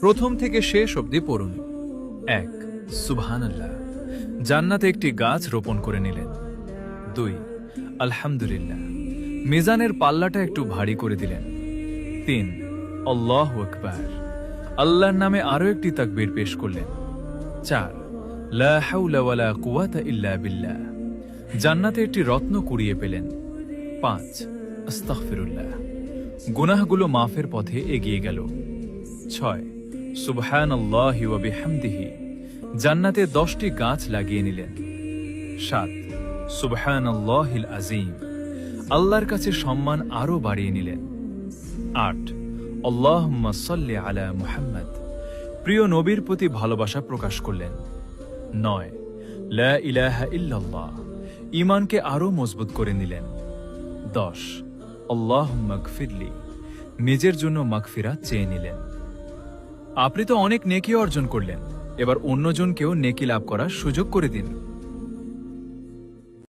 প্রথম থেকে শেষ অবধি পড়ুন। 1 সুবহানাল্লাহ, জান্নাতে একটি গাছ রোপণ করে নিলেন। 2 আলহামদুলিল্লাহ, মিজানের পাল্লাটা একটু ভারী করে দিলেন। 3 আল্লাহু আকবার, আল্লাহর নামে আরো একটি তাকবীর পেশ করলেন। 4 লা হাওলা ওয়ালা কুওয়াতা ইল্লা বিল্লাহ, জান্নাতে একটি রত্ন কুড়িয়ে পেলেন। 5 আস্তাগফিরুল্লাহ, গুনাহগুলো মাফের পথে এগিয়ে গেল। 6 সুবহানাল্লাহি ওয়া বিহামদিহি, জান্নাতে 10টি গাছ লাগিয়ে নিলেন। 7 সুবহানাল্লাহিল আযীম, আল্লাহর কাছে সম্মান আরো বাড়িয়ে নিলেন। 8 আল্লাহুম্মা সাল্লি আলা মুহাম্মদ, প্রিয় নবীর প্রতি ভালোবাসা প্রকাশ করলেন। 9 লা ইলাহা ইল্লাল্লাহ, ঈমানকে আরো মজবুত করে নিলেন। 10 আল্লাহুম্মা গফিরলি, নিজের জন্য মাগফিরাত চেয়ে নিলেন। আপনি তো অনেক নেকি অর্জন করলেন, এবার অন্যজনকেও নেকি লাভ করার সুযোগ করে দিন।